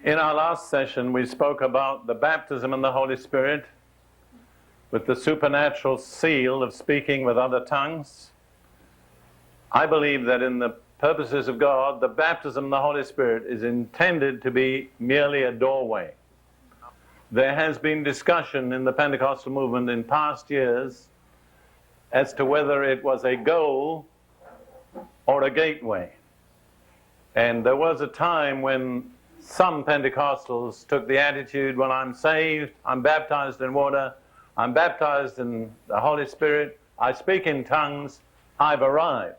In our last session, we spoke about the baptism in the Holy Spirit with the supernatural seal of speaking with other tongues. I believe that in the purposes of God, the baptism in the Holy Spirit is intended to be merely a doorway. There has been discussion in the Pentecostal movement in past years as to whether it was a goal or a gateway. And there was a time when some Pentecostals took the attitude, well, I'm saved, I'm baptized in water, I'm baptized in the Holy Spirit, I speak in tongues, I've arrived.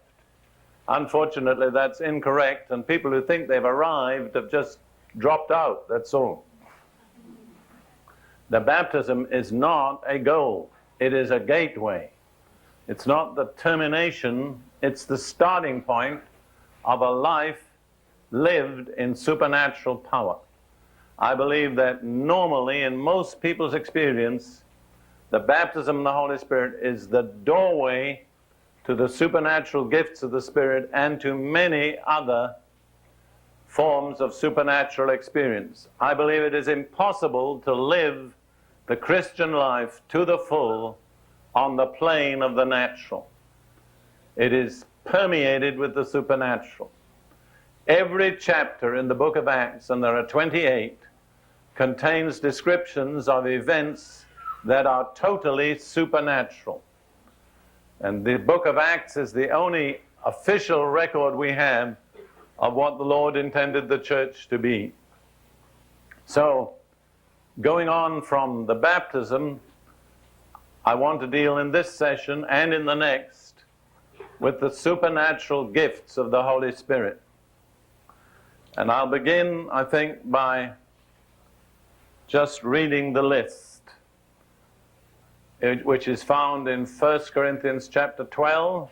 Unfortunately, that's incorrect, and people who think they've arrived have just dropped out, that's all. The baptism is not a goal, it is a gateway. It's not the termination, it's the starting point of a life lived in supernatural power. I believe that normally, in most people's experience, the baptism in the Holy Spirit is the doorway to the supernatural gifts of the Spirit and to many other forms of supernatural experience. I believe it is impossible to live the Christian life to the full on the plane of the natural. It is permeated with the supernatural. Every chapter in the book of Acts, and there are 28, contains descriptions of events that are totally supernatural. And the book of Acts is the only official record we have of what the Lord intended the church to be. So, going on from the baptism, I want to deal in this session and in the next with the supernatural gifts of the Holy Spirit. And I'll begin, I think, by just reading the list, which is found in 1 Corinthians chapter 12,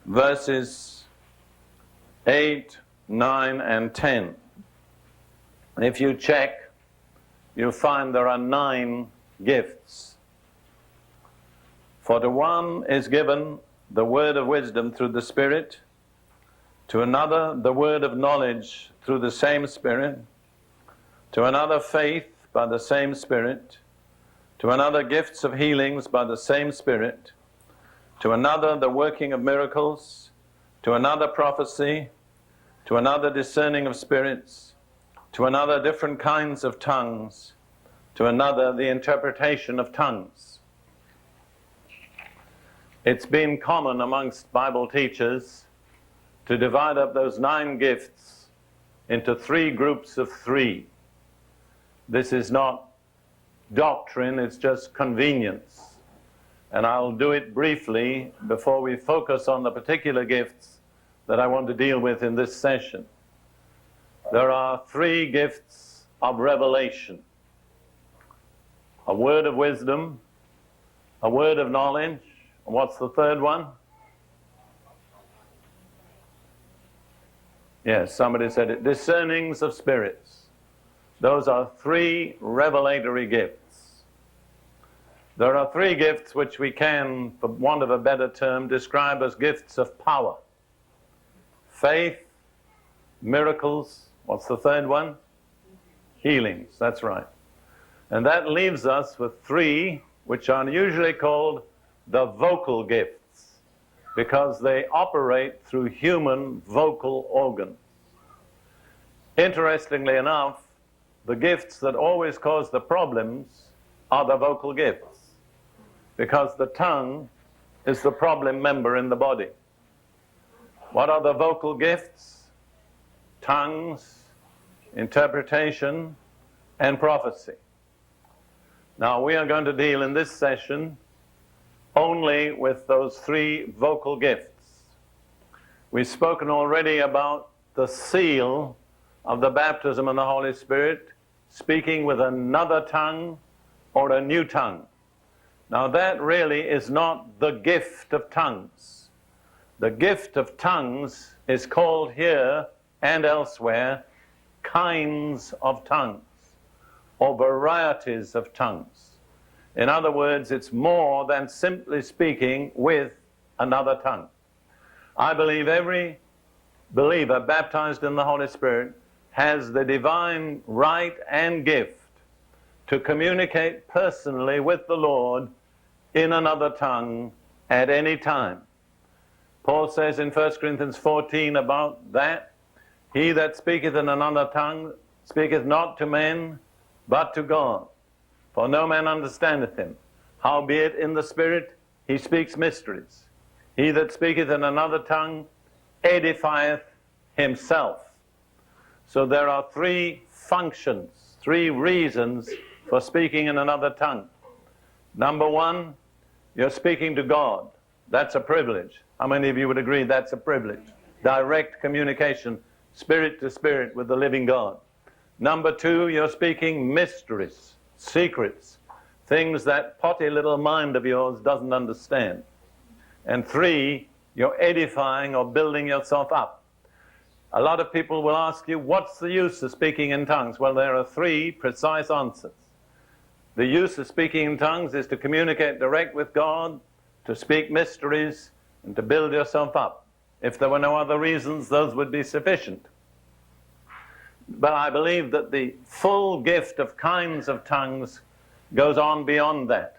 verses 8, 9, and 10. And if you check, you'll find there are 9 gifts. For to one is given the word of wisdom through the Spirit, to another the word of knowledge through the same Spirit, to another faith by the same Spirit, to another gifts of healings by the same Spirit, to another the working of miracles, to another prophecy, to another discerning of spirits, to another different kinds of tongues, to another the interpretation of tongues. It's been common amongst Bible teachers to divide up those 9 gifts into 3 groups of 3. This is not doctrine, it's just convenience. And I'll do it briefly before we focus on the particular gifts that I want to deal with in this session. There are 3 gifts of revelation: a word of wisdom, a word of knowledge, and what's the third one? Yes, somebody said it. Discernings of spirits. Those are 3 revelatory gifts. There are 3 gifts which we can, for want of a better term, describe as gifts of power: faith, miracles, what's the third one? Healings, that's right. And that leaves us with 3 which are usually called the vocal gifts, because they operate through human vocal organs. Interestingly enough, the gifts that always cause the problems are the vocal gifts, because the tongue is the problem member in the body. What are the vocal gifts? Tongues, interpretation, and prophecy. Now, we are going to deal in this session only with those 3 vocal gifts. We've spoken already about the seal of the baptism in the Holy Spirit, speaking with another tongue or a new tongue. Now, that really is not the gift of tongues. The gift of tongues is called here and elsewhere kinds of tongues, or varieties of tongues. In other words, it's more than simply speaking with another tongue. I believe every believer baptized in the Holy Spirit has the divine right and gift to communicate personally with the Lord in another tongue at any time. Paul says in 1 Corinthians 14 about that, he that speaketh in another tongue speaketh not to men, but to God. For no man understandeth him. Howbeit in the Spirit he speaks mysteries. He that speaketh in another tongue edifieth himself. So there are three functions, three reasons for speaking in another tongue. Number one, you're speaking to God. That's a privilege. How many of you would agree that's a privilege? Direct communication, spirit to spirit with the living God. Number two, you're speaking mysteries, secrets, things that potty little mind of yours doesn't understand. And three, you're edifying or building yourself up. A lot of people will ask you, what's the use of speaking in tongues? Well, there are three precise answers. The use of speaking in tongues is to communicate direct with God, to speak mysteries, and to build yourself up. If there were no other reasons, those would be sufficient. But I believe that the full gift of kinds of tongues goes on beyond that.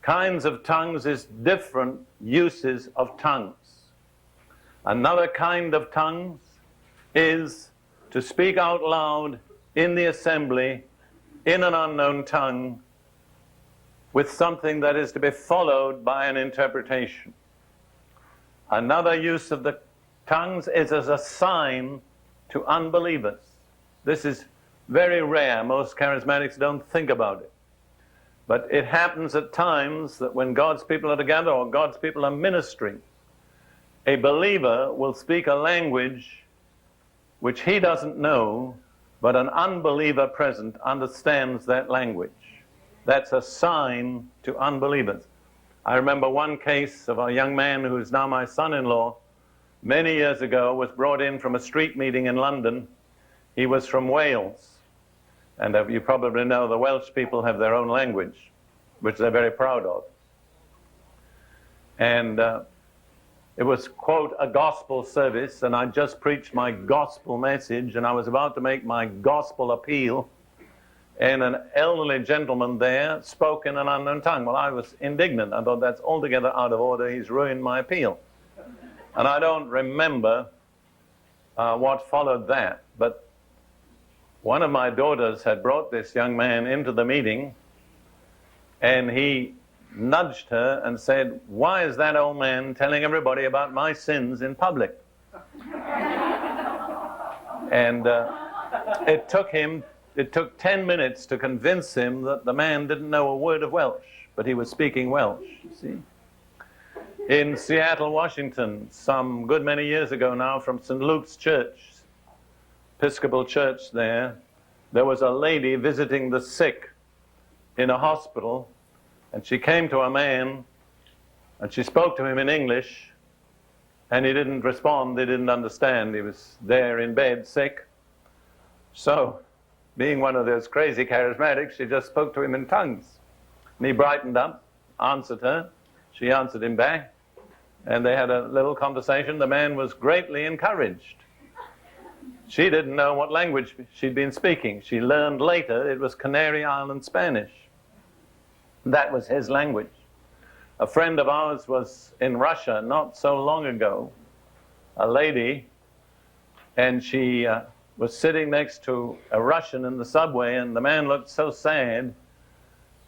Kinds of tongues is different uses of tongues. Another kind of tongues is to speak out loud in the assembly in an unknown tongue with something that is to be followed by an interpretation. Another use of the tongues is as a sign to unbelievers. This is very rare. Most charismatics don't think about it. But it happens at times that when God's people are together or God's people are ministering, a believer will speak a language which he doesn't know, but an unbeliever present understands that language. That's a sign to unbelievers. I remember one case of a young man who is now my son-in-law, many years ago, was brought in from a street meeting in London. He was from Wales. And you probably know the Welsh people have their own language, which they're very proud of. And it was, quote, a gospel service, and I just preached my gospel message, and I was about to make my gospel appeal, and an elderly gentleman there spoke in an unknown tongue. Well, I was indignant. I thought, that's altogether out of order. He's ruined my appeal. And I don't remember what followed that, but one of my daughters had brought this young man into the meeting, and he nudged her and said, "Why is that old man telling everybody about my sins in public?" And it took 10 minutes to convince him that the man didn't know a word of Welsh, but he was speaking Welsh, you see. In Seattle, Washington, some good many years ago now, from St. Luke's Church, Episcopal Church there was a lady visiting the sick in a hospital, and she came to a man, and she spoke to him in English, and he didn't respond, they didn't understand. He was there in bed, sick. So, being one of those crazy charismatics, she just spoke to him in tongues. And he brightened up, answered her, she answered him back, and they had a little conversation. The man was greatly encouraged. She didn't know what language she'd been speaking. She learned later it was Canary Island Spanish. That was his language. A friend of ours was in Russia not so long ago, a lady, and she was sitting next to a Russian in the subway, and the man looked so sad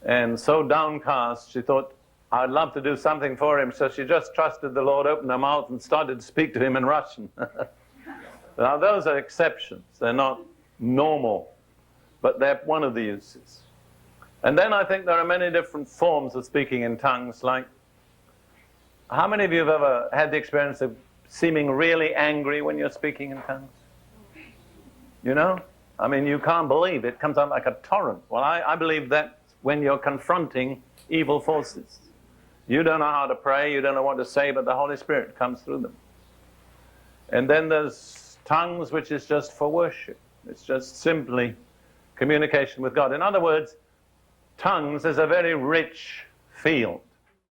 and so downcast, she thought, I'd love to do something for him, so she just trusted the Lord, opened her mouth and started to speak to him in Russian. Now, those are exceptions. They're not normal, but they're one of the uses. And then I think there are many different forms of speaking in tongues, like, how many of you have ever had the experience of seeming really angry when you're speaking in tongues? You know? I mean, you can't believe it comes out like a torrent. Well, I believe that when you're confronting evil forces. You don't know how to pray, you don't know what to say, but the Holy Spirit comes through them. And then there's tongues, which is just for worship. It's just simply communication with God. In other words, tongues is a very rich field.